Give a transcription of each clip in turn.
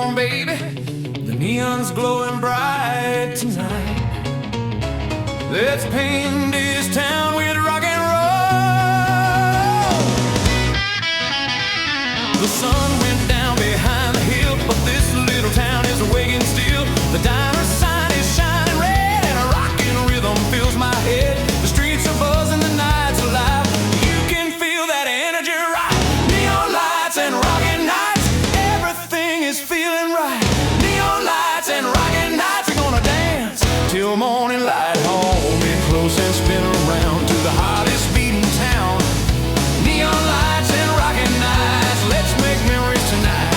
on, baby. The neon's glowing bright tonight. Let's paint this town with rock and roll. The sun went down behind the hill, but this little town is waking still. The diner sign is shining red, and a rockin' rhythm fills my head. The streets are buzzing, the night's alive. You can feel that energy right. Neon lights and rockin' nights, everything is feeling right. Neon lights and rockin' nights, we're gonna dance till morning light. Hold me close and spin around to the hottest beat in town. Neon lights and rockin' nights, let's make memories tonight.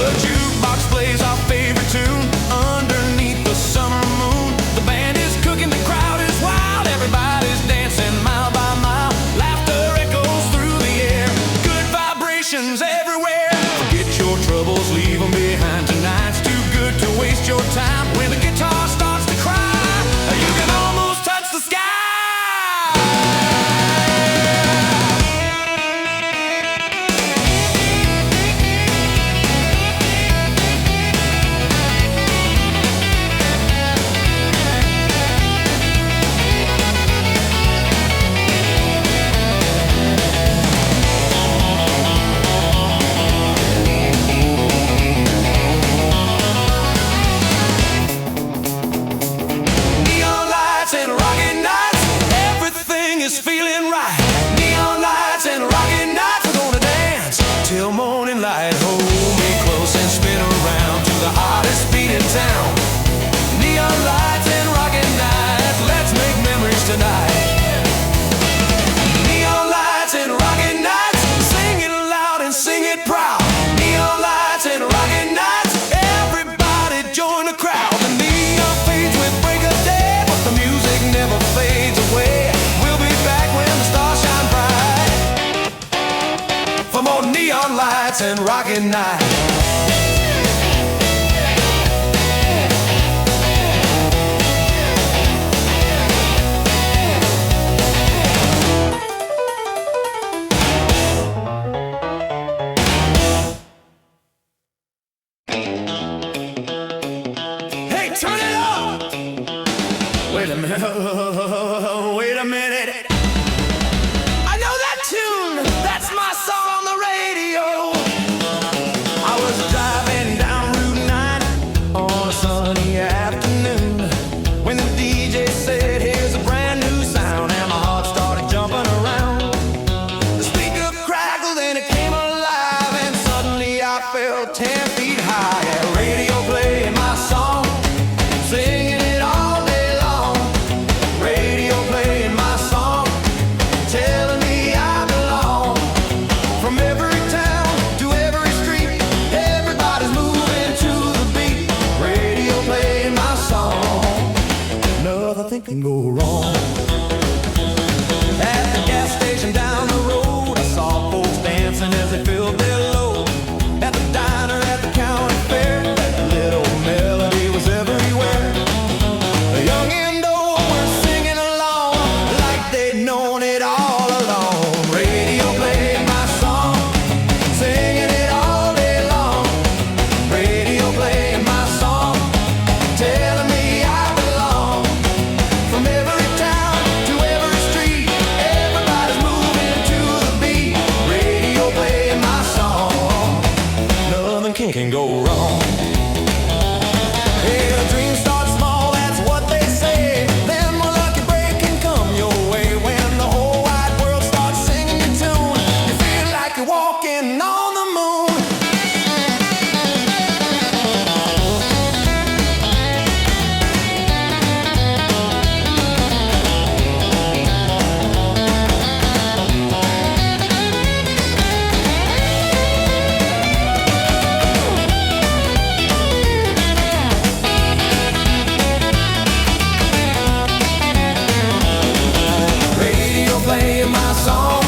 The jukebox plays our favorite tune underneath the summer moon. The band is cooking, the crowd is wild, everybody's dancing mile by mile. Laughter echoes through the air, good vibrations everywhere. Forget your troubles, leave them behind. Tonight's too good to waste your time. When the guitar starts to cry, you can almost touch the sky. Neon lights and rockin' nights, everything is feeling right. Neon lights and rockin' nights, we're gonna dance till morning light. Hold me close and spin around to the hottest beat in town. Neon lights and rockin' nights, let's make memories tonight. Neon lights and rockin' nights, sing it loud and sing it proud. Neon lights and rockin' nights, everybody join the crowd. The neon fades with break of day, but the music never fades away. We'll be back when the stars shine bright for more neon lights and rockin' nights. Hey, turn it up! Wait a minute, wait a minute. I know that tune, that's my song on the radio. I was driving down Route 9 on a sunny afternoon when the DJ said, here's a brand new sound, and my heart started jumping around. The speaker crackled and it came alive, and suddenly I felt 10 feet high. Yeah, radio playing my song, singing it all day long. Radio playing my song, telling me I belong. From every town to every street, everybody's moving to the beat. Radio playing my song, nothing can go wrong. At the gas station down the road, I saw folks dancing as they filled their load. At the diner, at the county fair, that little melody was everywhere. The young and old were singing along like they'd known it all along. Radio playing my song, singing it all day long. Radio playing my song, telling me I belong. From every town to every street, everybody's moving to the beat. Radio playing my song, nothing can go wrong. Hey, the dream starts small, that's what they say. Then one lucky break can come your way. When the whole wide world starts singing your tune, you feel like you're walking on the moon. Radio playing my song,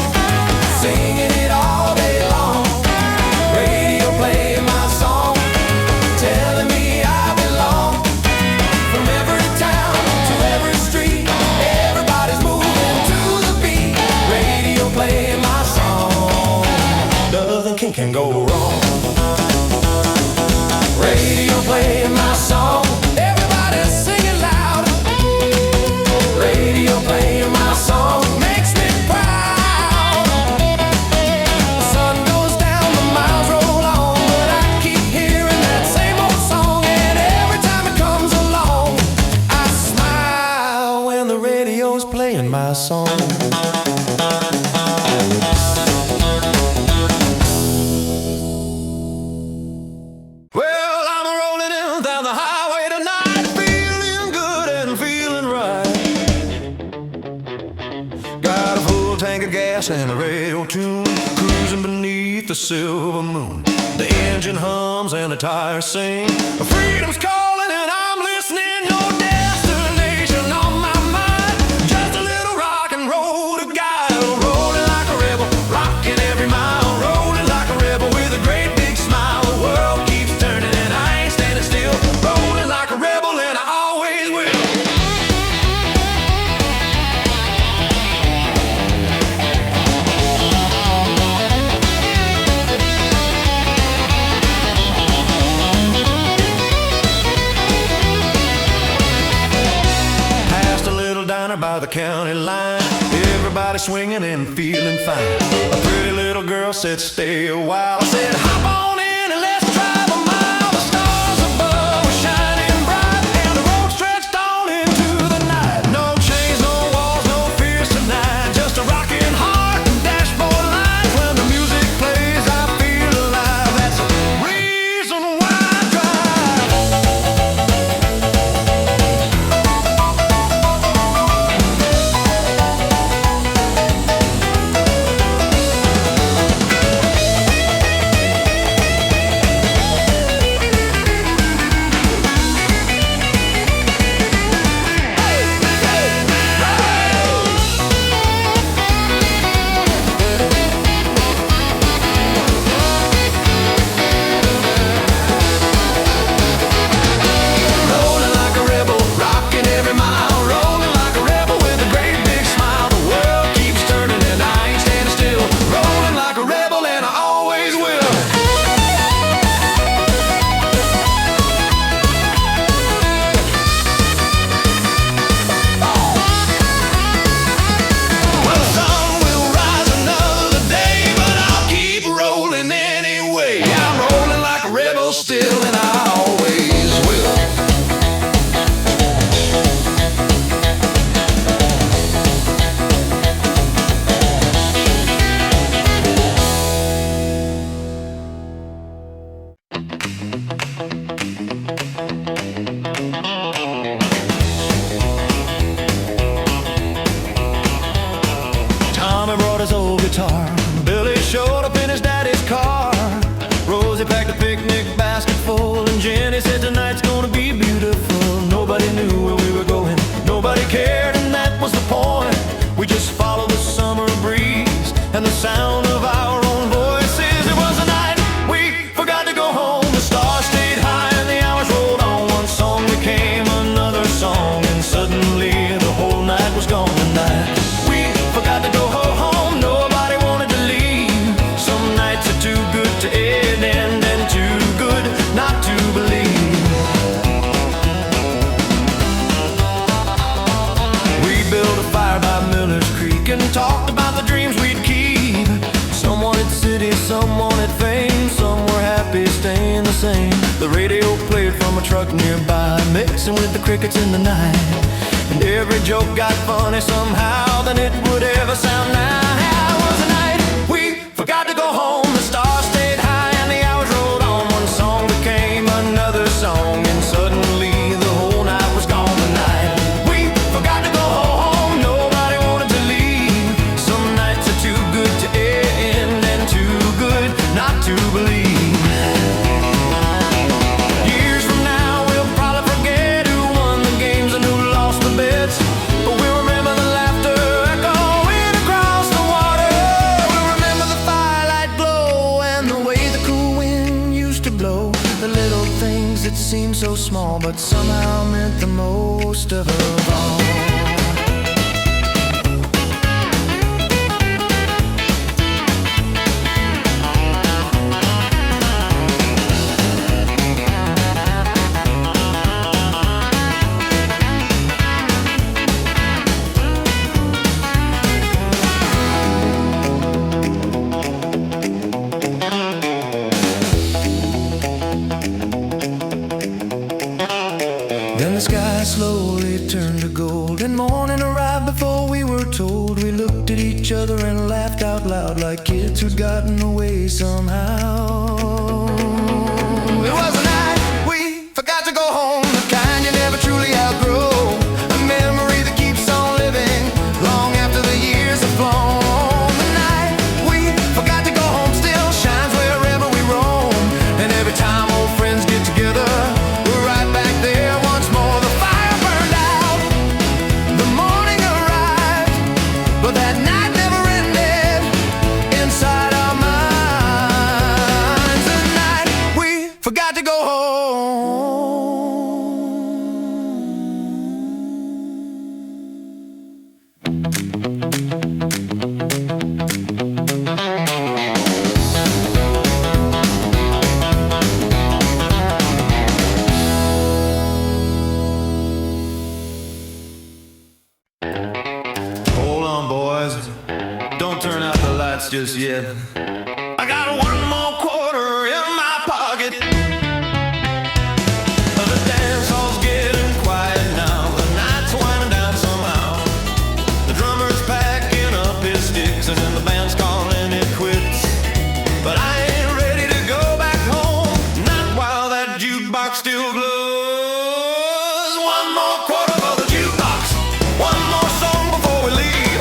singing it all day long. Radio playing my song, telling me I belong. From every town to every street, everybody's moving to the beat. Radio playing my song, nothing can go wrong. gas and a radio tune, cruising beneath the silver moon. The engine hums and the tires sing. Freedom's calling and I'm listening. No destination on my mind, just a little rock and roll to guide. Rolling like a rebel, rocking every mile. Rolling like a rebel with a great big smile. The world keeps turning and I ain't standing still. Rolling like a rebel and I always will. By the county line, everybody swinging and feeling fine. A pretty little girl said, stay a while. I said, hop on in and let's drive a mile. The stars above were shining bright, and the road stretched on into the night. No chains, no walls, no fears tonight. Just a rocking heart and dashboard lights. When the music plays, I feel alive. That's the reason why I drive. Still, and I always will. Tommy brought his old guitar. Billy showed up in his daddy's car. Rosie packed a picnic basket full, and Jenny said tonight's gonna be beautiful. Nobody knew where we were going, nobody cared, and that was the point. We just followed the summer breeze and the sound of our own voices. It was a night we forgot to go home. The stars stayed high and the hours rolled on. One song became another song, and suddenly the whole night was gone. Tonight we forgot to go home. Nobody wanted to leave. Some nights are too good to end, and too good not to believe. We built a fire by Miller's Creek and talked about the dreams we'd keep. Some wanted city, some wanted fame, some were happy staying the same. The radio played from a truck nearby, mixing with the crickets in the night. And every joke got funny somehow than it would ever sound now. It was a night we forgot to go home. The stars stayed high and the hours rolled on. One song became another song, and suddenly the whole night was gone. Tonight we forgot to go home. Nobody wanted to leave. Some nights are too good to end, and too good not to believe. Years from now we'll probably forget who won the games and who lost the bets, but we'll remember the laughter echoing across the water. We'll remember the firelight glow and the way the cool wind used to blow. The little things that seem so small but somehow meant the most of all. Then the sky slowly turned to gold, and morning arrived before we were told. We looked at each other and laughed out loud like kids who'd gotten away somehow. It was a night we forgot to go home, the kind you never truly outgrow. A memory that keeps on living long after the years have flown. The one more quarter in my pocket. The dance hall's getting quiet now. The night's winding down somehow. The drummer's packing up his sticks and then the band's calling it quits. But I ain't ready to go back home, not while that jukebox still glows. One more quarter for the jukebox, one more song before we leave.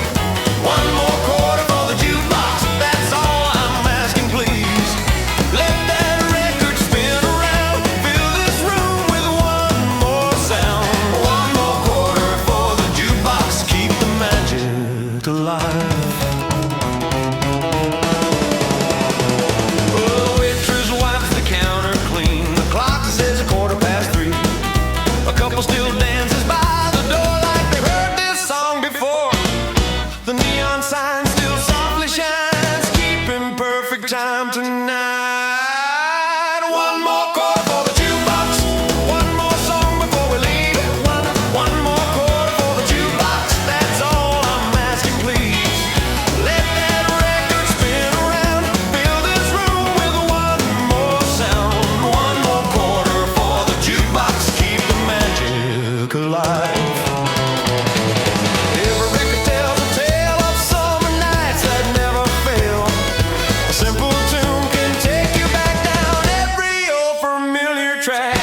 One more quarter for the jukebox, that's all I'm asking, please. Let that record spin around, fill this room with one more sound. One more quarter for the jukebox, keep the magic alive. Still dances by the door like they heard this song before. The neon sign still softly shines, keeping perfect time tonight. One more quarter for the jukebox, one more song before we leave. One more quarter for the jukebox, that's all I'm asking, please. Let that record spin around, fill this room with one more sound. One more quarter for the jukebox, keep the magic alive. Every record tells a tale of summer nights that never fail. A simple tune can take you back down every old familiar track.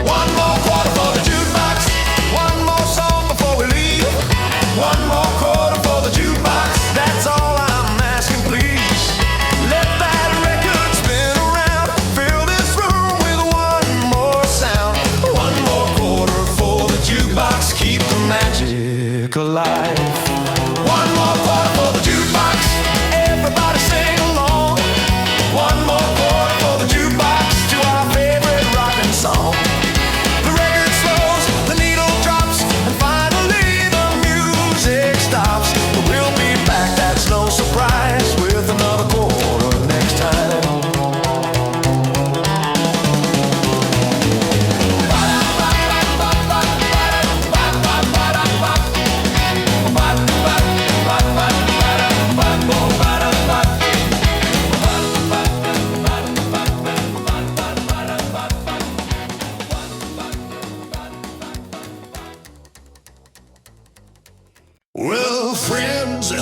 One more quarter for the jukebox, one more song before we leave. One more quarter for the jukebox, that's all I'm asking, please. Let that record spin around, fill this room with one more sound. One more quarter for the jukebox, keep the magic alive. One more quarter for the jukebox, everybody sing along. One more quarter for the jukebox, to our favorite rockin' song. The record slows, the needle drops, and finally the music stops. But we'll be back, that's no surprise, with another quarter next time. Well, friends,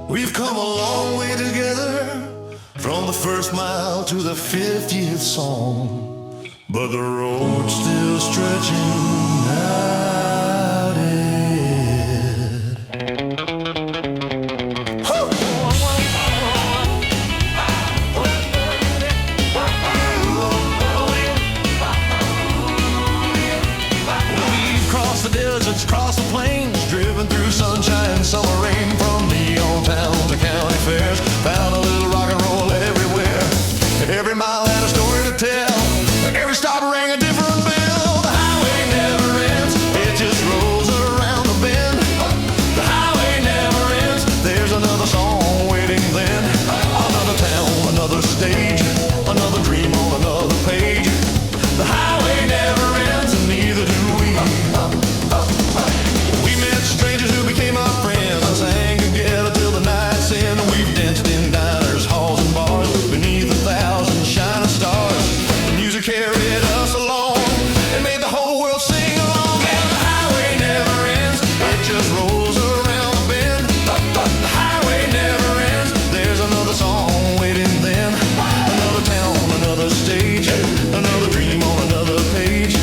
we've come a long way together, from the first mile to the 50th song. But the road's still stretching out ahead. We've crossed the deserts, crossed the plains, driven through sunshine, summer rain, from neon towns to county fairs. Found a little rock and roll everywhere. Every mile had a story to tell. Every stop rang a different bell. The highway never ends, it just rolls around the bend. The highway never ends, there's another song waiting then. Another town, another stage, another dream on another page. The highway never ends, and neither do we. We met strangers who became our friends, sang together till the night's end. We've danced in diners, halls and bars, beneath 1,000 shining stars. The music carried us along and made the whole world sing along. And the highway never ends, it just rolls around the bend. The highway never ends, there's another song waiting then. Another town, another stage, another dream on another page.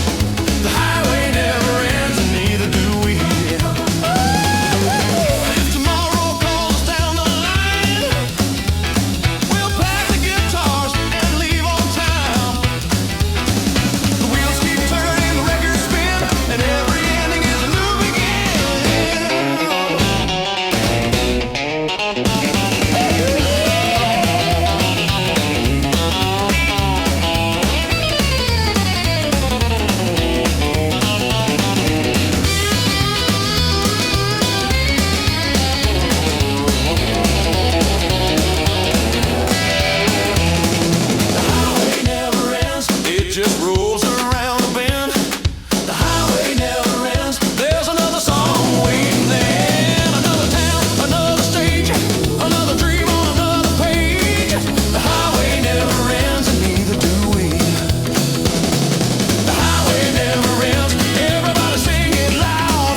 The highway never ends, and neither do we. If tomorrow calls us down the line, we'll pack the guitars and leave on time. just rolls around the bend. The highway never ends. There's another song waiting there. Another town, another stage, another dream on another page. The highway never ends, and neither do we. The highway never ends. Everybody sing it loud.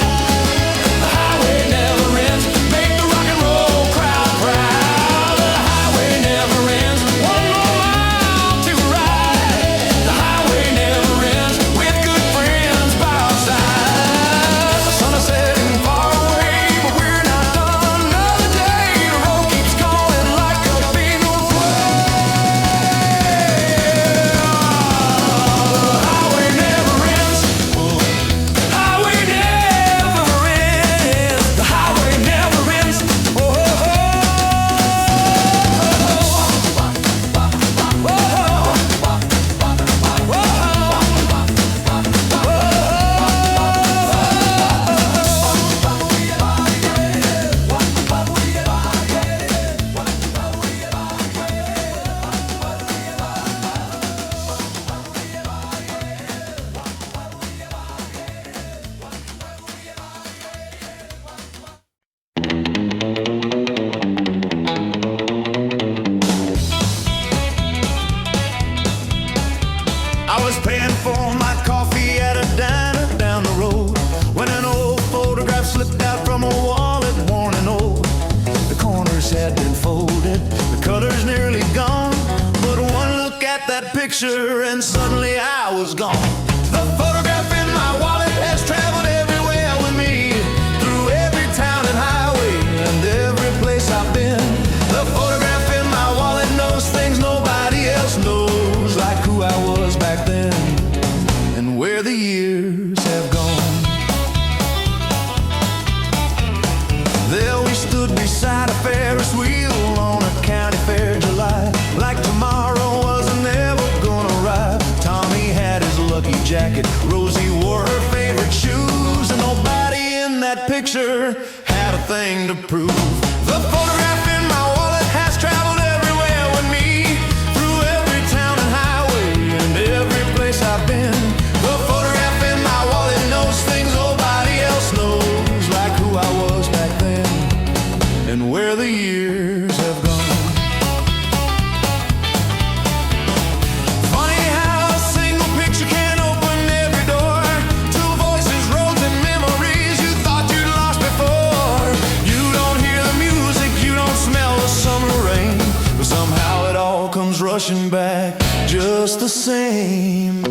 The highway never ends. Make the rock and roll crowd proud. The highway never ends. One more mile to ride. The highway never ends. With good friends by our side. The sun is setting far away, but we're not done. Another day, the road keeps calling like a big old highway never ends. Highway never ends. The highway never ends. Oh, oh, I was paying for my coffee at a diner down the road when an old photograph slipped out from a wallet, worn and old. The corners had been folded, the color's nearly gone, but one look at that picture and suddenly I was gone. The photograph in my wallet has traveled everywhere with me, through every town and highway and every place I've been. The photograph in my wallet knows things nobody else knows, like who I was back then and where the years have gone. There we stood beside a Ferris wheel on a county fair July, like tomorrow wasn't ever gonna arrive. Tommy had his lucky jacket, Rosie wore her favorite shoes, and nobody in that picture had a thing to prove. The photograph in my wallet has traveled everywhere with me, through every town and highway and every place I've been. The photograph in my wallet knows things nobody else knows, like who I was back then and where the years have gone. Funny how a single picture can open every door, two voices, roads and memories you thought you'd lost before. You don't hear the music, you don't smell the summer rain, but somehow it all comes rushing back just the same.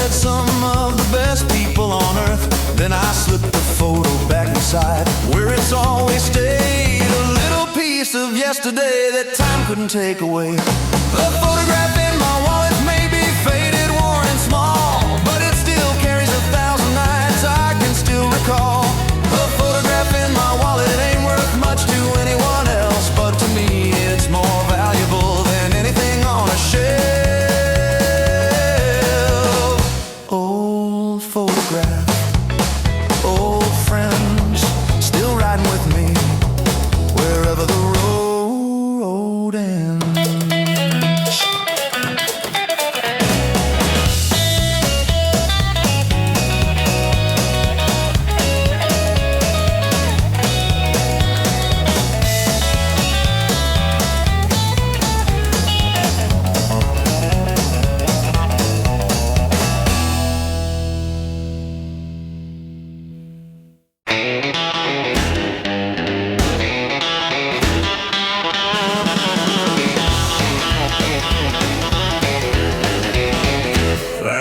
Some of the best people on earth. Then I slipped the photo back inside, where it's always stayed, a little piece of yesterday that time couldn't take away. The photograph in my wallet may be faded, worn and small, but it still carries 1,000 nights I can still recall. The photograph in my wallet ain't worth much to anyone else, but to me it's more valuable than anything on a shelf. Old photograph, old friends, still riding with me wherever the road ends.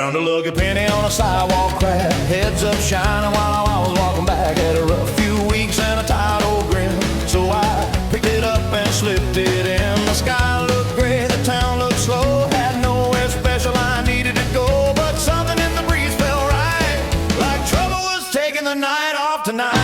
Found a lucky penny on a sidewalk crack, heads up shining while I was walking back. Had a rough few weeks and a tired old grin, so I picked it up and slipped it in. The sky looked gray, the town looked slow, had nowhere special I needed to go, but something in the breeze felt right, like trouble was taking the night off tonight.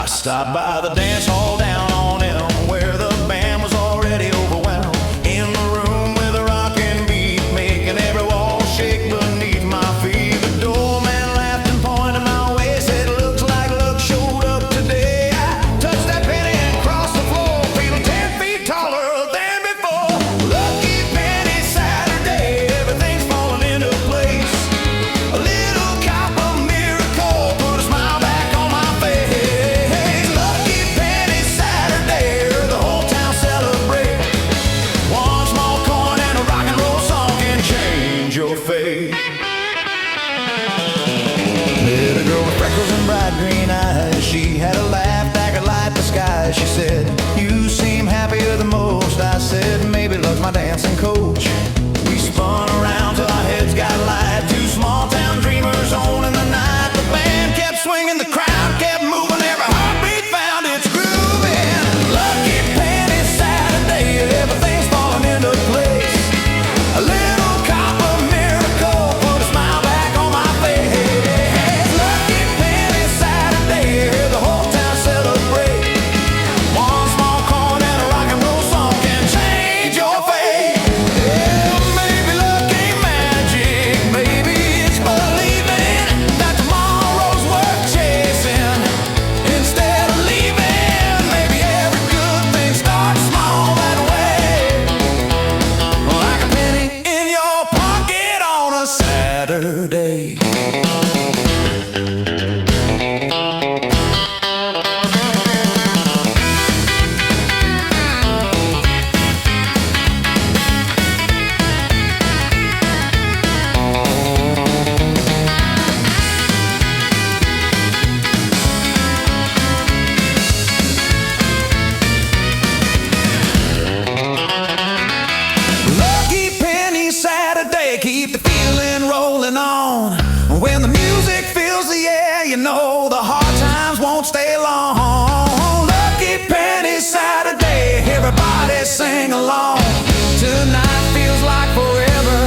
I stopped by the dance hall down on Elm, where the band was already overwhelmed. In the room with a rockin' beat, making every wall shake beneath my feet. The doorman laughed and pointed my way, said, looks like luck showed up today. I touched that penny and crossed the floor, feeling 10 feet taller than before. Lucky penny Saturday, everything's falling into place. A little copper miracle put a smile back on my face. Lucky penny Saturday, the whole town celebrate. One small coin and a rock and roll song can change your fate. Met a girl with freckles and bright green eyes. She had a laugh that could light the sky. She said, you seem happier than most. I said, maybe luck's my dancing coach. We spun around till our heads got light. Two small town dreamers owning the night. The band kept swinging, the crowd kept moving, every heartbeat found its groove. And lucky penny Saturday, everything's falling into place. A little copper miracle put a smile back on my face. Lucky penny Saturday, the whole town celebrate. One small coin and a rock and roll song can change your fate. Yeah, maybe luck ain't magic, maybe it's believing that tomorrow's worth chasing instead of leaving. Maybe every good thing starts small that way, like a penny in your pocket on a Saturday. Lucky penny Saturday, keep the feeling rolling on. When the music fills the air, you know the hard times won't stay long. Lucky penny Saturday, everybody sing along. Tonight feels like forever,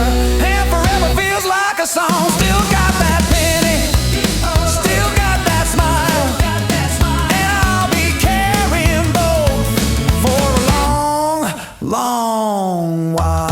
and forever feels like a song. Still got that penny, still got that smile, and I'll be carrying both for a long, long while.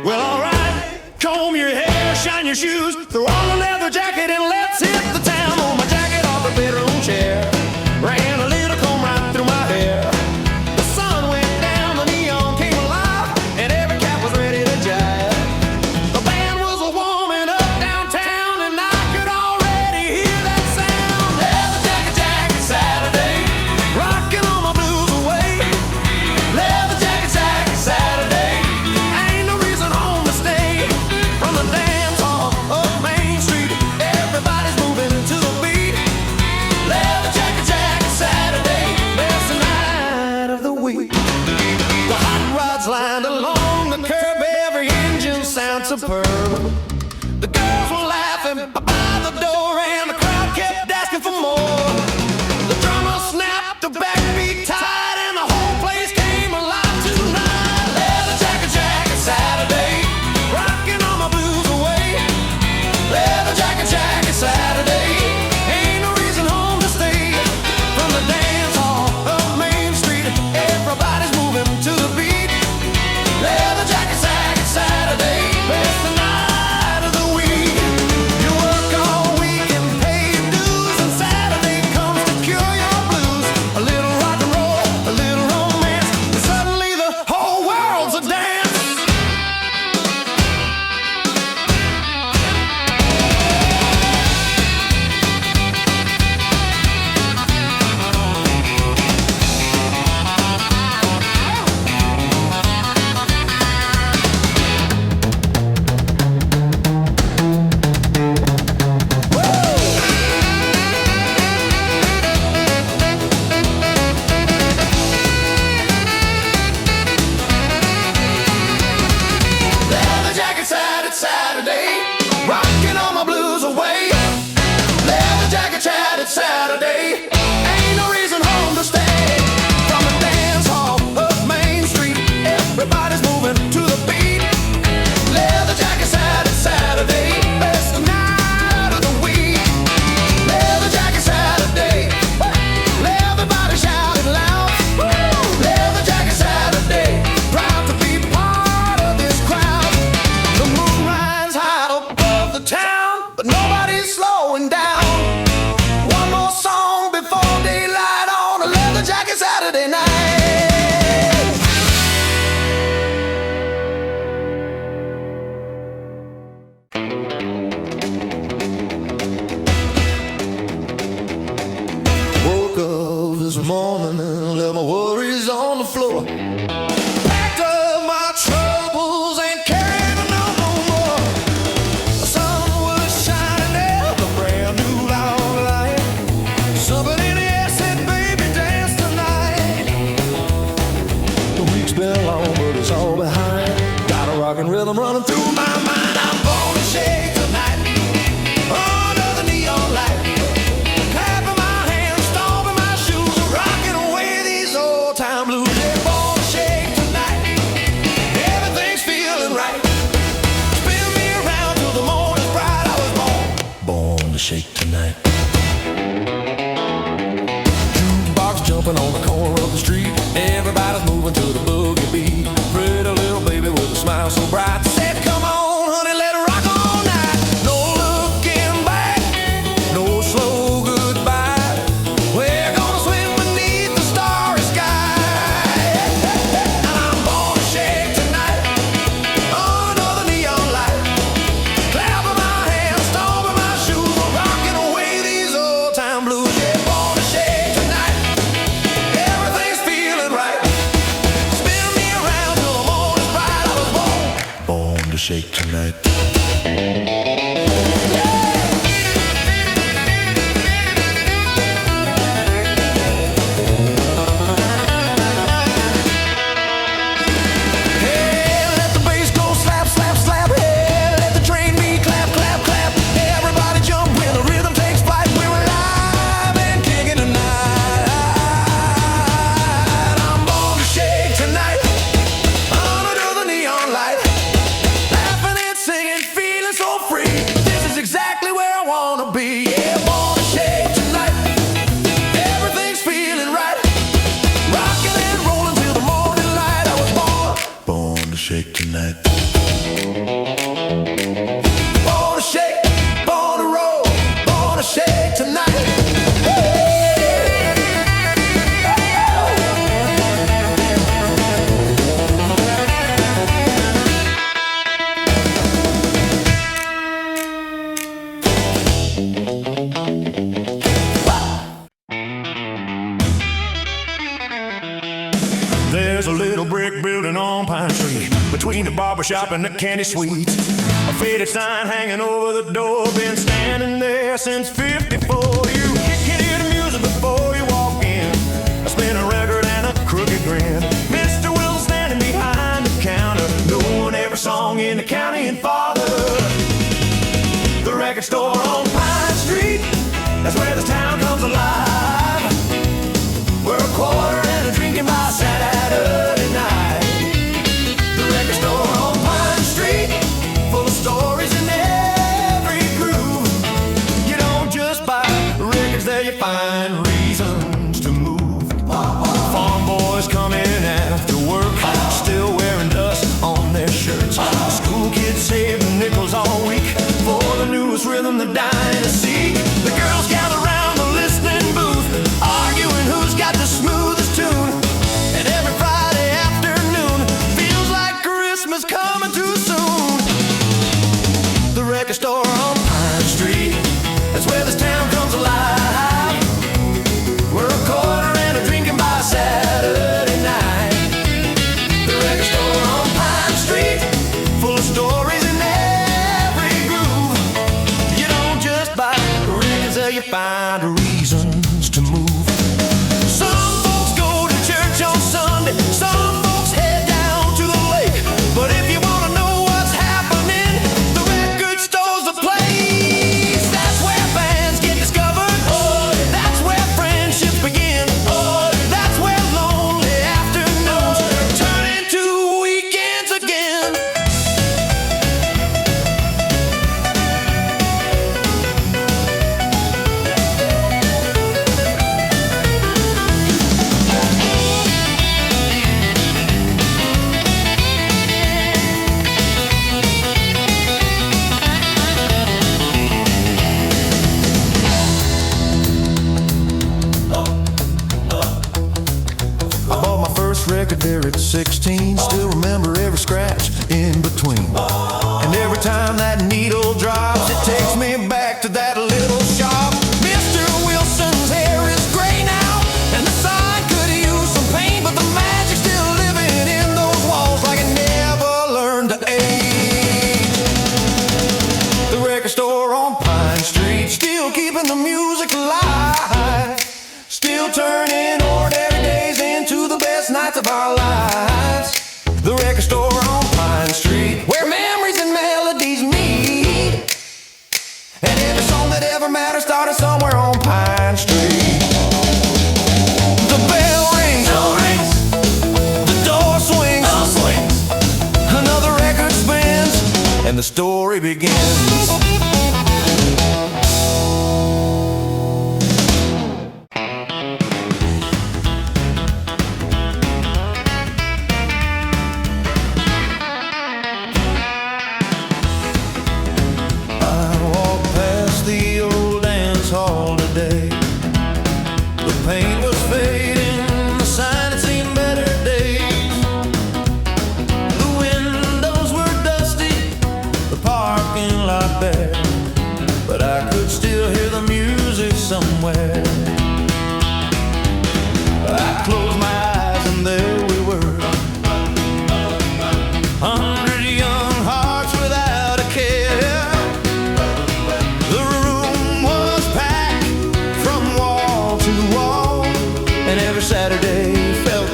Well, alright, comb your hair, shine your shoes, throw on a leather jacket and let's hit the town. Pull my jacket off the bedroom chair, ran a little comb right through my hair. The sun went down, the neon came alive, and every cat was ready to jive. The band was warming up downtown, and I could already hear that sound. Leather jacket, jacket, Saturday, rocking all my blues away. Leather jacket, jacket, Saturday, ain't no reason home to stay. From the dance hall up Main Street, everybody but nobody's slowing down. One more song before daylight on a leather jacket Saturday night. Woke up this morning and left my worries on the floor. Packed up my troubles, ain't carrying them no more. The sun was shining down a brand new long light. Somebody in the air said, baby, dance tonight. The week's been long, but it's all behind. Got a rockin' rhythm running through my mind. I'm gonna shake tonight under the neon light. Clapping my hands, stomping my shoes, rocking away these old time blues. They're gonna shake tonight. Everything's feeling right. Spin me around till the morning's bright. I was born to shake tonight. Jukebox jumping on the corner of the street. Everybody's moving to the boogie beat. Pretty little baby with a smile so bright said, come on, honey, let it rock all night. No looking back, no slow goodbye. We're gonna swim beneath the starry sky. And I'm gonna shake tonight under the neon light. Clapping my hands, stomping my shoes, rocking away these old time blues. Yeah, gonna shake tonight. Everything's feeling right. Spin me around till the morning's bright. I was born to shake tonight. Hey, let the bass go slap, slap, slap. Hey, let the train beat clap, clap, clap. Everybody jump when the rhythm takes flight. We're alive and kicking tonight. I'm born to shake tonight under the neon light. Laughing and singing, feeling so free. This is exactly where I wanna be. Yeah, born to shake tonight. Everything's feeling right. Rocking and rolling till the morning light. I was born to shake tonight. Born to shake, born to roll, born to shake tonight. There's a little brick building on Pine Street, between the barbershop and the candy sweets. A faded sign hanging over the door, been standing there since '54. You can hear the music before you walk in, a spinning record and a crooked grin. Mr. Wilson standing behind the counter, knowing every song in the county and father. The record store on Pine Street, that's where this town comes alive. We're a quarter and a drinking by Saturday night. The record store on Pine Street, full of stories in every groove. You don't just buy records there, you find reasons to move. Farm boys coming after work, still wearing dust on their shirts. School kids saving nickels all week for the newest rhythm they're dying to see. The girls gather around the listening booth, arguing who's got the smoothest tune. And every Friday afternoon feels like Christmas coming too soon. The record store on Pine Street, that's where this town comes alive. We're a quarter and a drinking by Saturday night. The record store on Pine Street, full of stories in every groove. You don't just buy records there, you find reasons to move. Some folks go to church on Sunday, some folks head down to the lake. But if you wanna know what's happening, the record store's the place. That's where fans get discovered. That's where friendships begin. That's where lonely afternoons turn into weekends again. 16, still remember every scratch in between. And every time that needle drops, it takes me back to that little shop. Mr. Wilson's hair is gray now, and the sign could use some paint, but the magic's still living in those walls like it never learned to age. The record store on Pine Street, still keeping the music alive, still turning ordinary days into the best nights of our lives. The record store on Pine Street, where memories and melodies meet, and every song that ever mattered started somewhere on Pine Street. The bell rings, the door swings, another record spins, and the story begins. Somewhere I closed my eyes and there we were, 100 young hearts without a care. The room was packed from wall to wall, and every Saturday felt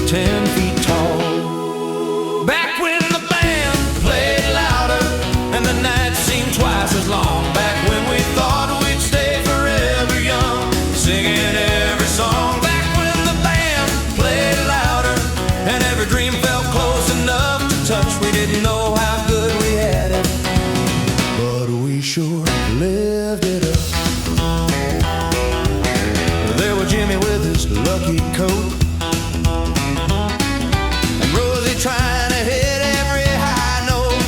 10 feet tall. Back when the band played louder and the nights seemed twice as long. Back when we thought we'd stay forever young, singing every song. Back when the band played louder and every dream felt close enough to touch. We didn't know how good we had it, but we sure lived it up. There was Jimmy with his lucky coat, and Rosie trying to hit every high note,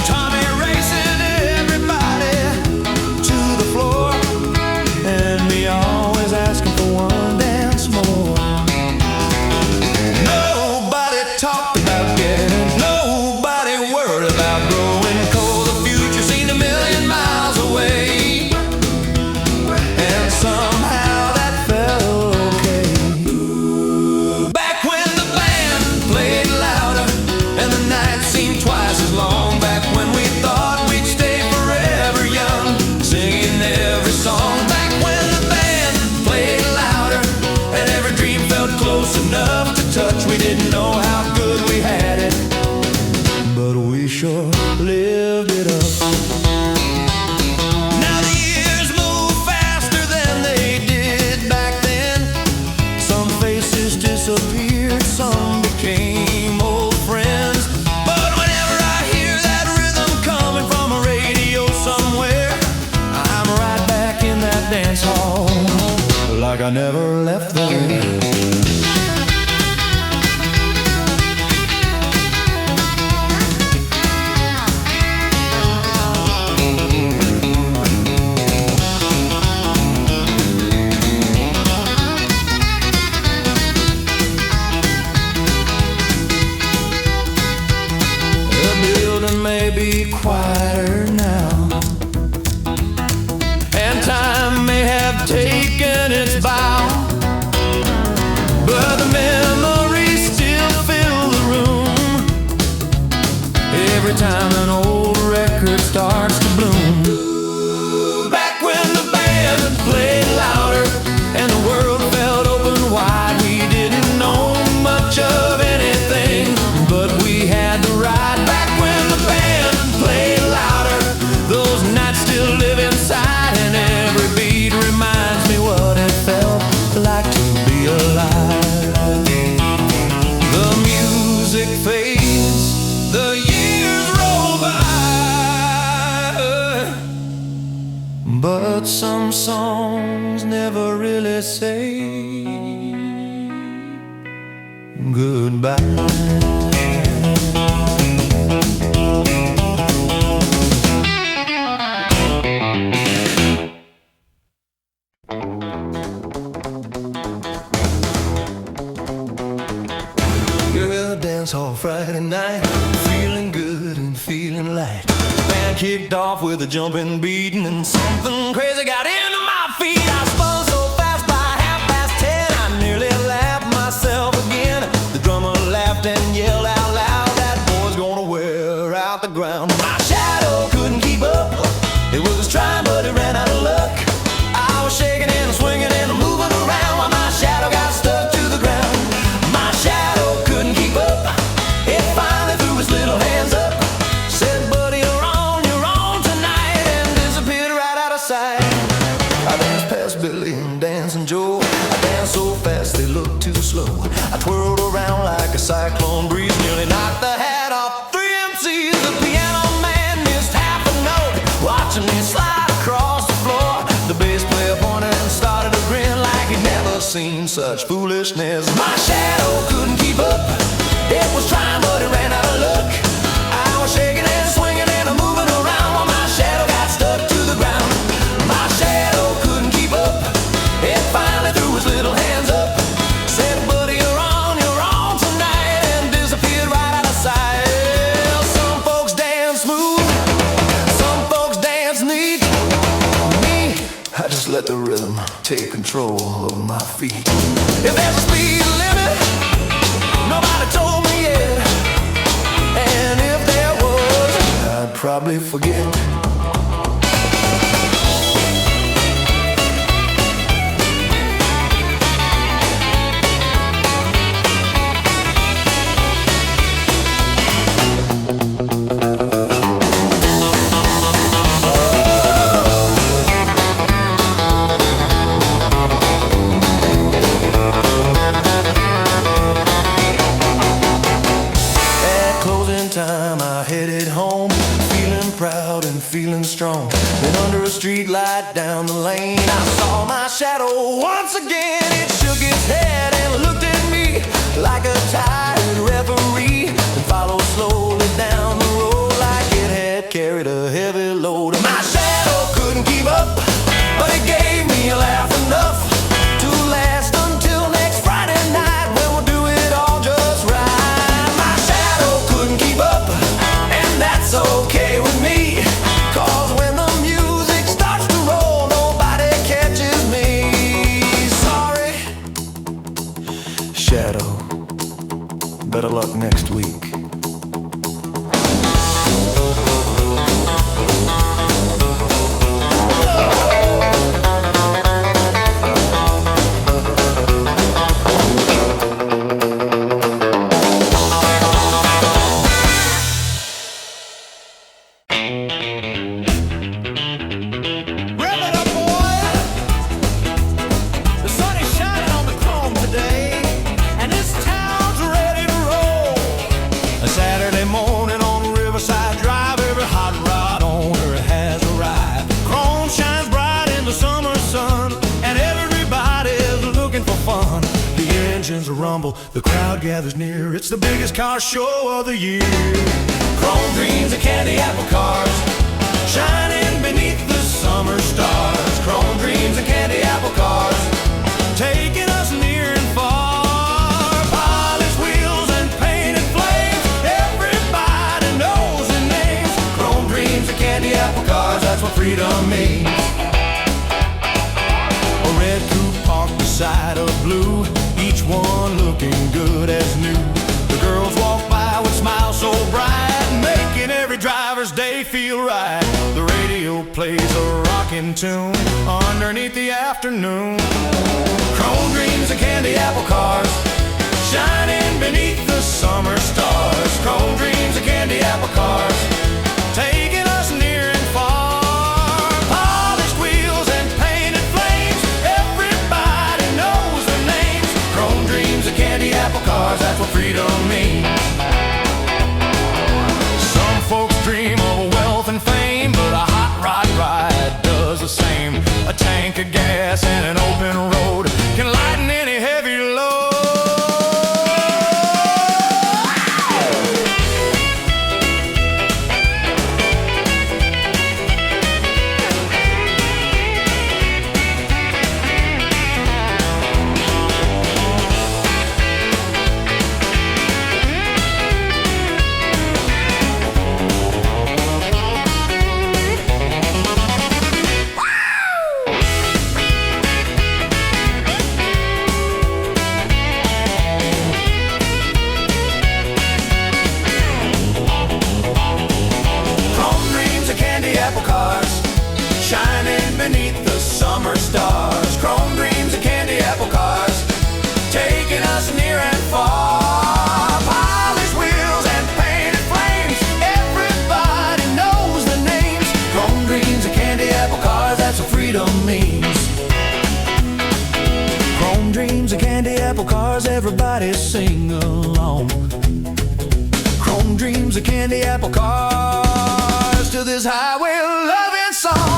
Tommy racing everybody to the floor, and me always asking for one dance more. Nobody talked about getting, nobody worried about growing cold. The future seemed a million miles away, and somehow that felt okay. Back when the band played louder and the night seemed twice as long. Back when we thought we'd stay forever young, singing every song. Back when the band played louder and every dream felt close enough to touch. We didn't know how good we had it, but we sure lived it up. Now the years move faster than they did back then. Some faces disappeared, some became old friends. But whenever I hear that rhythm coming from a radio somewhere, I'm right back in that dance hall, like I never left there. The building may be quieter now, and time may have taken its bow, but the memories still fill the room every time an old record starts to bloom. Back when the band played louder and the world felt open wide, we didn't know much of anything, but we had to ride. Back when the band played louder, those nights still live inside, and every beat reminds me what it felt like to be alive. The music fades, the years roll by, but some songs never really say goodbye. kicked off with a jumping beat, and then something crazy got into my feet. I spun so fast by 10:30, I nearly laughed myself again. The drummer laughed and yelled out loud, that boy's gonna wear out the ground. My shadow couldn't keep up. It was trying, but it ran out of luck. I was shaking and swinging and moving around while my shadow got stuck to the ground. My shadow couldn't keep up. It finally threw its little hands up, said, "Buddy, you're on tonight," and disappeared right out of sight. I danced past Billy and Dancing Joe. I danced so fast they looked too slow. I twirled around like a cyclone breeze, nearly knocked the hat off 3 MCs. The piano man missed half a note, watching me slide across the floor. The bass player pointed and started to grin like he'd never seen such foolishness. My shadow couldn't keep up. It was trying, but it ran out of luck. I was shaking and swinging and moving around while my shadow got stuck to the ground. My shadow couldn't keep up. It finally threw its little hands up, said, "Buddy, you're on tonight," and disappeared right out of sight. Well, some folks dance smooth, some folks dance neat. Me, I just let the rhythm take control of my feet. If there's a speed limit, nobody told me yet, and if there was, I'd probably forget. Feeling strong. Then under a street light down the lane, I saw my shadow once again. It shook its head and looked at me like a tired referee, and followed slowly down the road like it had carried a heavy load. My shadow couldn't keep up, but it gave me a laugh enough to last until next Friday night, when we'll do it all just right. My shadow couldn't keep up, and that's okay with me. Shadow, better luck next week. Rumble, the crowd gathers near. It's the biggest car show of the year. Chrome dreams and candy apple cars, shining beneath the summer stars. Chrome dreams and candy apple cars, taking us near and far. Polished wheels and painted flames, everybody knows their names. Chrome dreams and candy apple cars, that's what freedom means. A red coupe parked beside a blue, each one looking good as new. The girls walk by with smiles so bright, making every driver's day feel right. The radio plays a rockin' tune underneath the afternoon. Chrome dreams and candy apple cars, shining beneath the summer stars. Chrome dreams and candy apple cars, taking us near and far. Polished wheels and painted flames, everybody knows their names. Chrome dreams and candy apple cars, that's what freedom means. Some folks dream of wealth and fame, but a hot rod ride does the same. A tank of gas and an open road can lighten any heavy load. shining beneath the summer stars. Chrome dreams and candy apple cars, taking us near and far. Polished wheels and painted flames, everybody knows the names. Chrome dreams and candy apple cars, that's what freedom means. Chrome dreams and candy apple cars, everybody sing along. Chrome dreams and candy apple cars, to this highway loving song.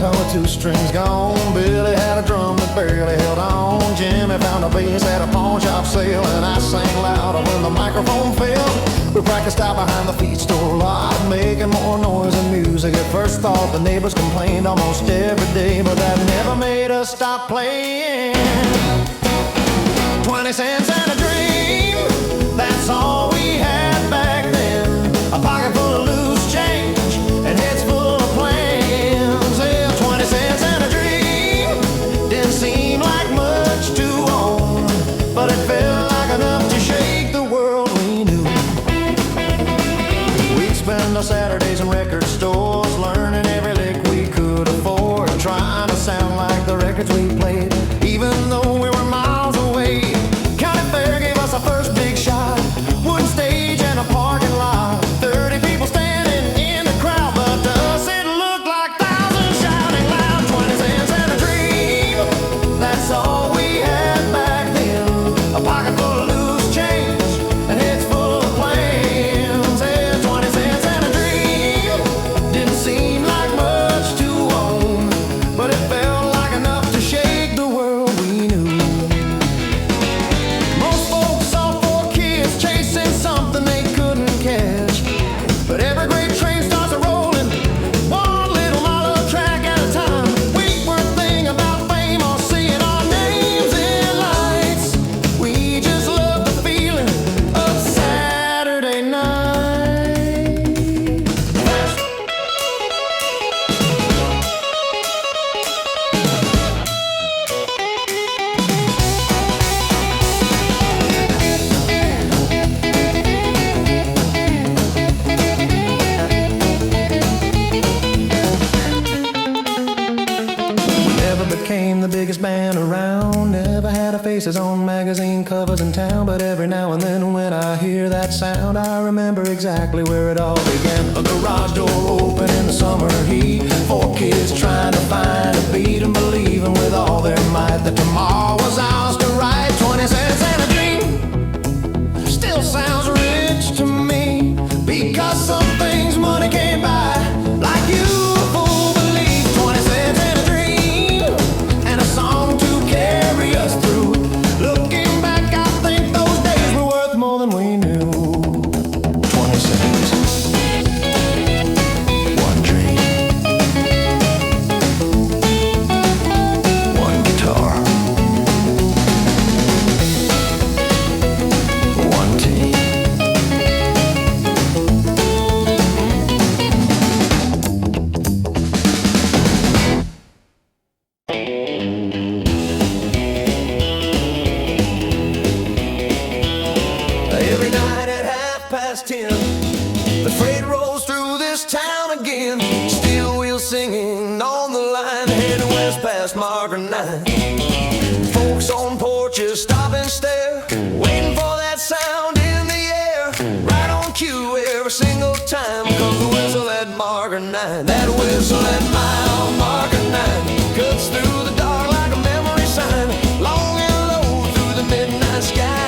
With two strings gone, Billy had a drum that barely held on. Jimmy found a bass at a pawn shop sale, and I sang louder when the microphone failed. We practiced out behind the feed store lot, making more noise than music. At first thought the neighbors complained almost every day, but that never made us stop playing. 20 cents and a dream, that's all we had back then. A pocket full of loose change and heads full of plans. But it felt like enough to shake the world we knew. We'd spend our Saturdays in record stores, learning every lick we could afford, trying to sound like the records we played, even though we were miles away. County Fair gave us our first big shot, wooden stage and a parking lot, 30 people standing in the crowd, but to us it looked like thousands shouting loud. 20 cents and a dream, that's all we had back then. A pocket full of loose change and heads full of plans. And 20 cents and a dream didn't seem like much to own, but it felt like enough to shake the world we knew. Most folks saw four kids chasing something they couldn't catch, but every great train starts a-rolling, one little mile of track at a time. We weren't thinking about fame or seeing our names in lights. We just love the feeling of Saturday night. Never became the biggest band around, never had our faces on magazine covers in town, but every now and then when I hear that sound, I remember exactly where it all began. A garage door open in the summer heat, four kids trying to find a beat and believing with all their might that tomorrow was ours to write. 20 cents and a dream still sounds rich to me, because some things money can't buy, like youthful belief. 20 cents and a dream, and a song to carry us through. Looking back, I think those days were worth more than we knew. 20 cents, one dream, one guitar, one team. Every night at 10:30, the freight rolls through this town again. Steel wheels singing on the line, heading west past Margaret 9. Folks on porches stop and stare, waiting for that sound in the air. Right on cue every single time comes the whistle at Margaret 9. That whistle at mile Margaret 9 cuts through the dark like a memory sign, long and low through the midnight sky,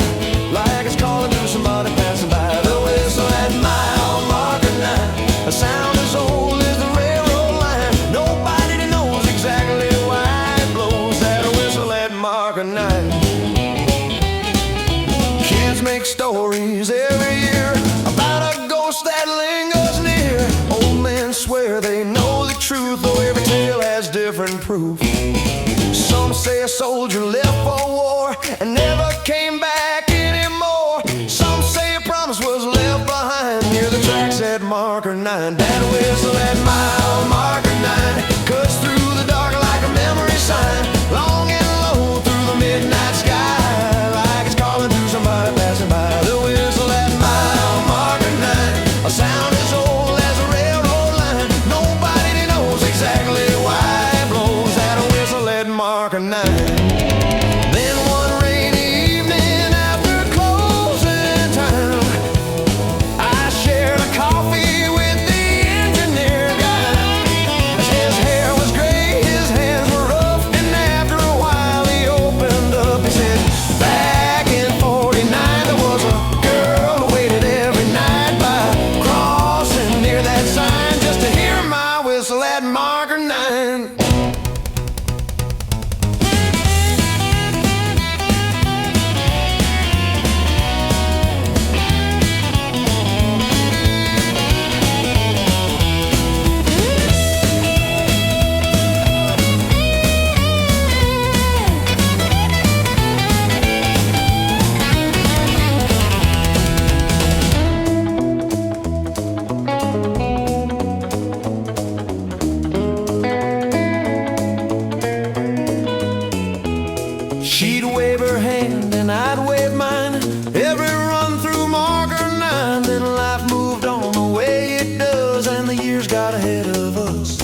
like it's calling to somebody passing by. The whistle at mile Margaret 9, a sound as old as the railroad line. Nobody knows exactly why it blows, that whistle at Margaret 9. Kids make stories every year about proof. Some say a soldier left for war and never came back anymore. Some say a promise was left behind near the tracks at Marker 9. That whistle at mile marker 9 cuts through the dark like a memory sign, long and low through the midnight sky, like it's calling to somebody passing by. The whistle at mile marker 9, a sound as old as a railroad line. Nobody knows exactly why it blows. That whistle at marker 9. Then one rainy evening after closing time, I shared a coffee with the engineer guy. His hair was gray, his hands were rough, and after a while he opened up. He said, back in 49 there was a girl who waited every night by crossing near that sign just to hear my whistle at marker 9. She'd wave her hand and I'd wave mine, every run through marker 9. Then life moved on the way it does, and the years got ahead of us.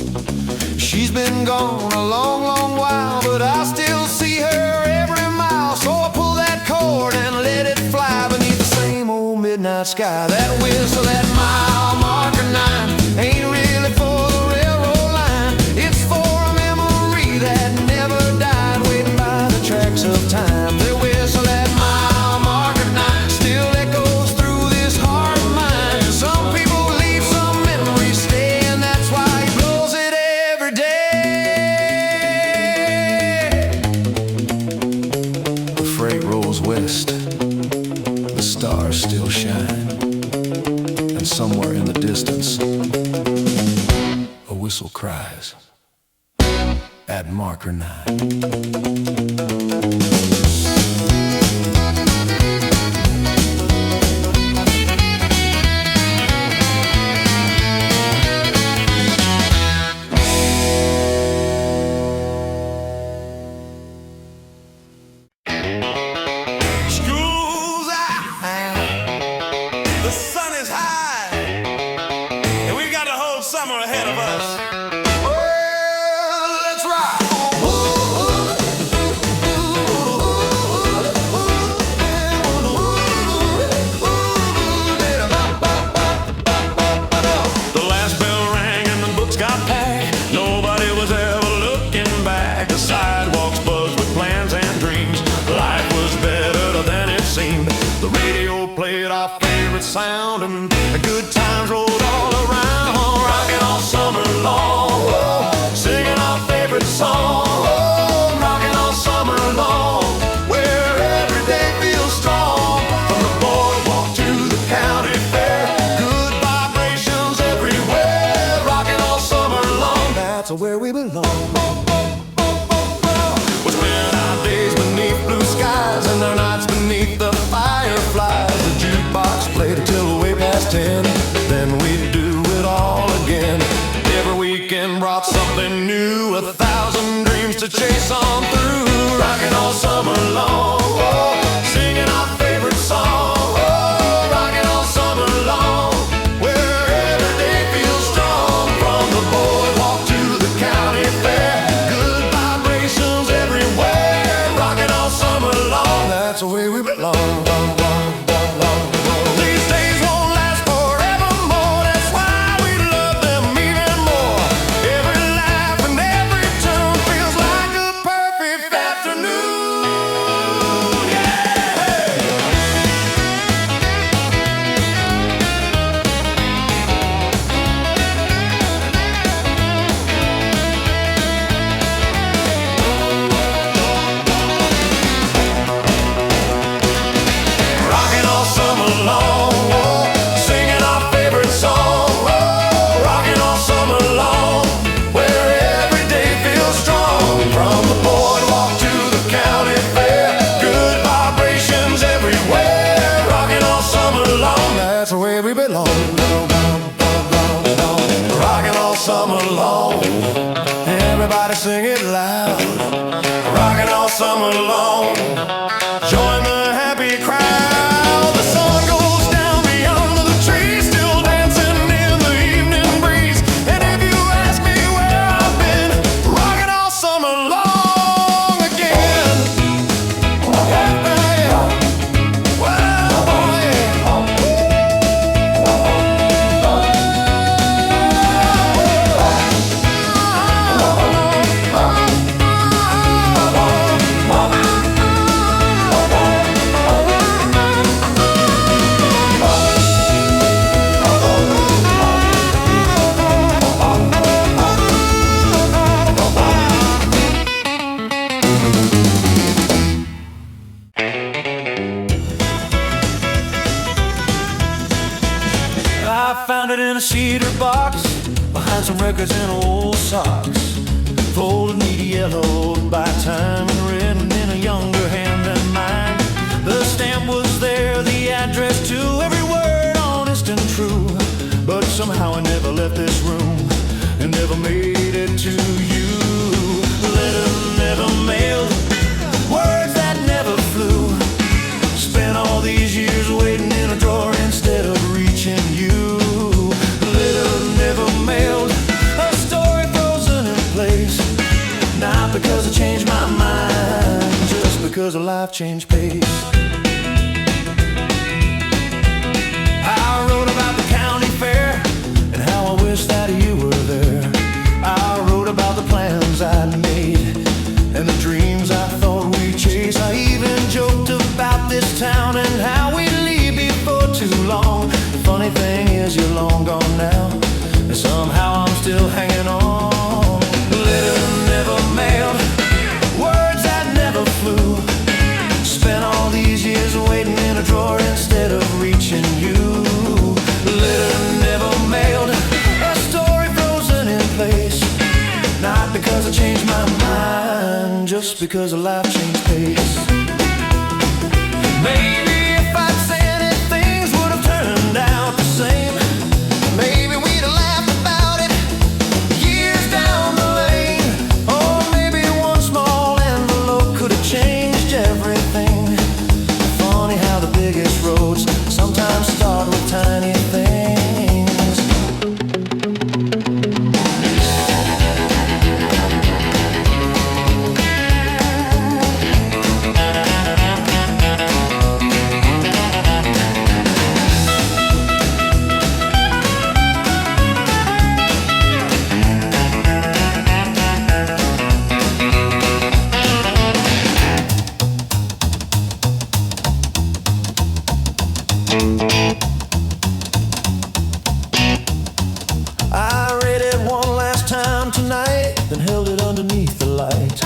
She's been gone a long, long while, but I still see her every mile. So I pull that cord and let it fly beneath the same old midnight sky. That whistle at mile marker 9 ain't really for the railroad line. It's for a memory that never died, waiting by the tracks of time. The whistle at mile marker 9 still echoes through this heart of mine. Some people leave, some memories stay, and that's why he blows it every day. The freight rolls west, the stars still shine, and somewhere in the distance a whistle cries at marker 9. School's out, the sun is high, and we got the whole summer ahead of us. Well, let's rock. The last bell rang and the books got packed. Nobody was ever looking back. The sidewalks buzzed with plans and dreams. Life was better than it seemed. The radio played our favorite sound, and the good times rolled all around. Rocking all summer long, singing our favorite song. Rocking all summer long, where every day feels strong. From the boardwalk to the county fair, good vibrations everywhere. Rocking all summer long, That's where we belong. we spend our days beneath blue skies and our nights beneath the fireflies. The jukebox played until way past 10. Then we'd do it all again. Every weekend brought something new, 1,000 dreams to chase on through. Rocking all summer long, singing our favorite song. Rocking all summer long, where every day feels strong. From the boardwalk to the county fair, good vibrations everywhere. Rocking all summer long, That's where we belong. these days won't last forevermore. That's why we love them even more. Every laugh and every tune feels like a perfect where we belong. Rockin' all summer long. Everybody sing it loud. Rockin' all summer long. Join the happy crowd. The sun goes down beyond the trees, still dancing in the evening breeze. And if you ask me where I've been, rockin' all summer long again. Yeah, yeah. Well, boy, I found it in a cedar box behind some records and old socks, folded neat yellow by time and written in a younger hand than mine. The stamp was there, the address too, every word honest and true. But somehow I never left this room and never made it to you. Letter never mailed, words that never flew. Spent all these years waiting in a drawer instead of reaching you. Not because I changed my mind, just because a life changed pace. I wrote about the county fair and how I wish that you were there. I wrote about the plans I'd made and the dreams I thought we'd chase. I even joked about this town and how we'd leave before too long. The funny thing is you're long gone now, and somehow I'm still hanging on. Letter never mailed, words that never flew. Spent all these years waiting in a drawer instead of reaching you. Letter never mailed, a story frozen in place. Not because I changed my mind, just because a life changed pace. Maybe if I'd said it, things would have turned out the same. Maybe we'd have laughed about it years down the lane. Or maybe one small envelope could have changed everything. Funny how the biggest roads sometimes start with tiny things. I read it one last time tonight, then held it underneath the light.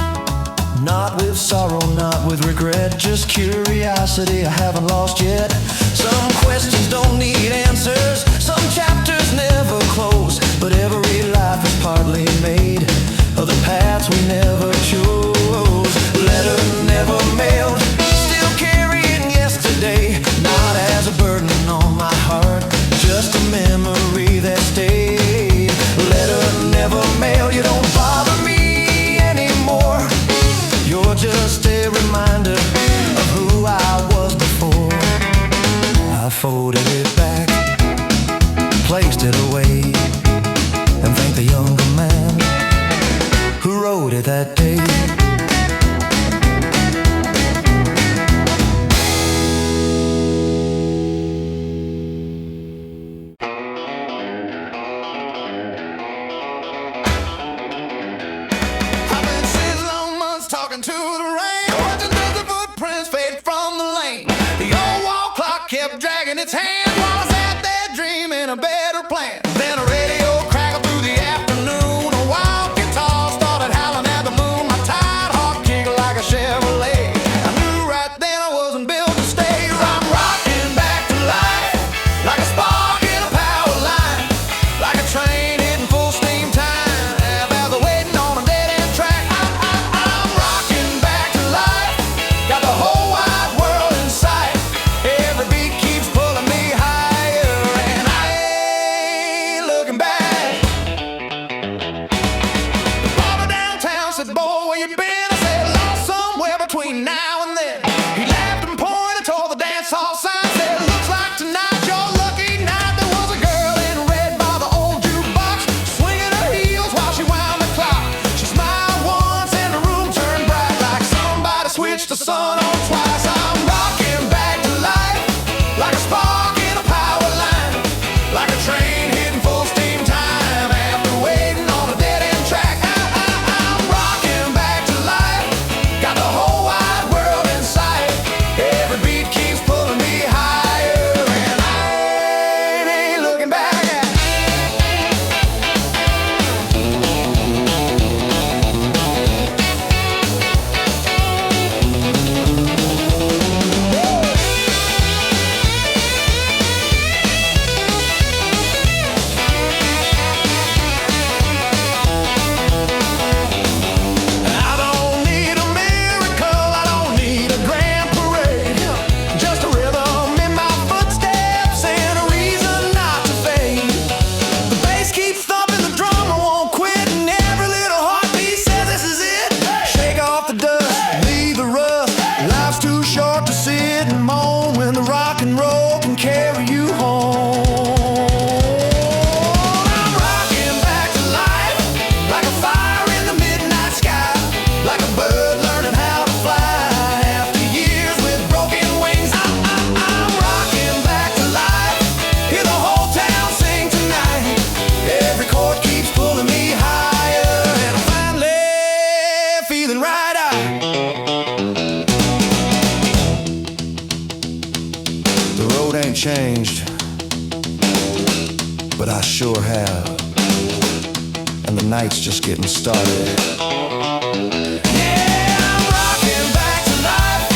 Not with sorrow, not with regret, just curiosity I haven't lost yet. Some questions don't need answers, some chapters never close, but every life is partly made of the paths we never chose. Letter never mailed, still carrying yesterday, not as a burden on my heart, just a memory that stayed. Letter never mailed, you don't bother me anymore. You're just a reminder of who I was before. I folded it back, placed it away, and thanked the younger man who wrote it that day. I've been 6 long months talking to the rain, watching the footprints fade from the lane. The old wall clock kept dragging its hand while I sat there dreaming a better plan. Then a radio crackled through the afternoon, a wild guitar started howling at the moon. My but I sure have. And the night's just getting started. Yeah, I'm rocking back to life.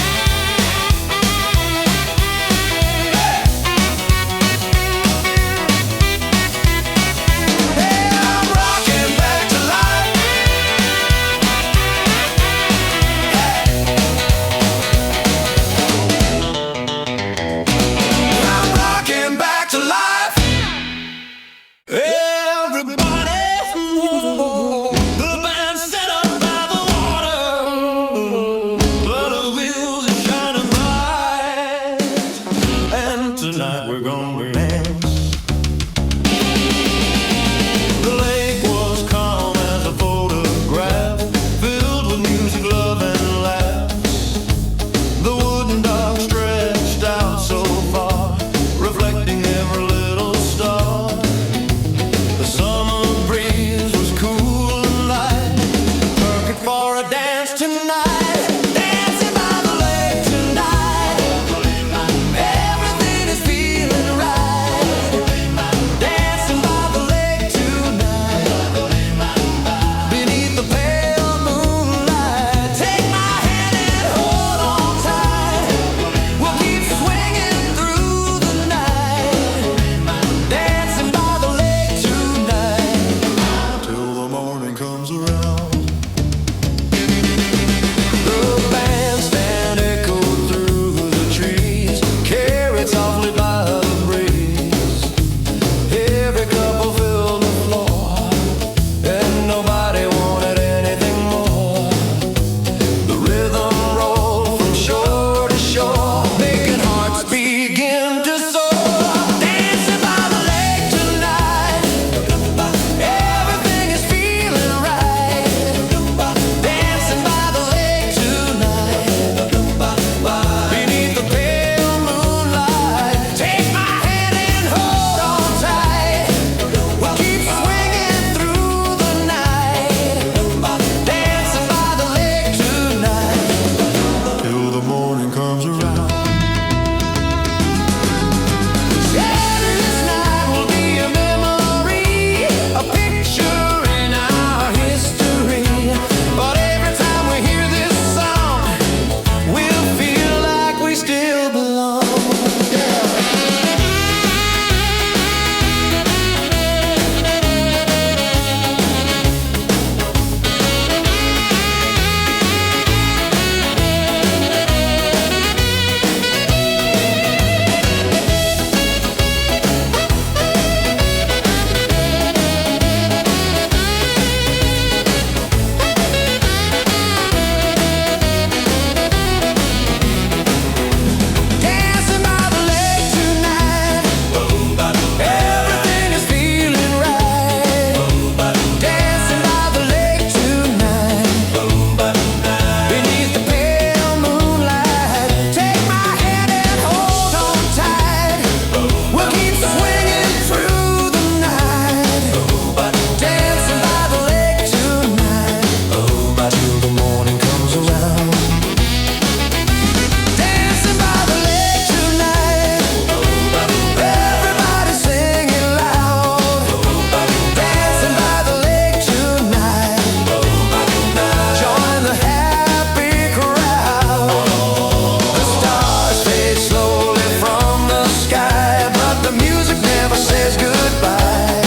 Yeah, I'm rocking back to life. I'm rocking back to life. Everybody, the band set up by the water, but the wheels are shining bright, and tonight we're gonna dance. The lake was calm as a photograph, filled with music, love, and laughs. The wooden dock stretched out so far, reflecting every little star. The summer breeze was cool and light, perfect for a dance tonight. Dancing by the lake tonight, everything is feeling right. Dancing by the lake tonight, beneath the pale moonlight. Take my hand and hold on tight. We'll keep swinging through the night. Dancing by the lake tonight, till the morning comes around. The bandstand echoed through the trees, carried softly by the breeze. Every couple filled the floor, and nobody wanted anything more. The rhythm rolled from shore to shore, making hearts begin to soar. Dancing by the lake tonight, everything is feeling right. Dancing by the lake tonight, beneath the pale moonlight. Take my hand and hold on tight. We'll keep swinging through the night. Dancing by the lake tonight, till the morning comes around. Yeah, this night will be a memory, a picture in our history. But every time we hear this song, we'll feel like we still belong. Dancing by the lake tonight, everything is feeling right. Dancing by the lake tonight, beneath the pale moonlight. Take my hand and hold on tight. We'll keep swinging through the night. Dancing by the lake tonight, till the morning comes around. Dancing by the lake tonight, everybody singing loud. Dancing by the lake tonight, join the happy crowd. The stars fade slowly from the sky, but the music never says goodbye.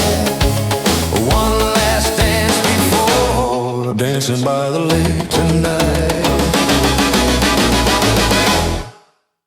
One last dance before dancing by the lake tonight.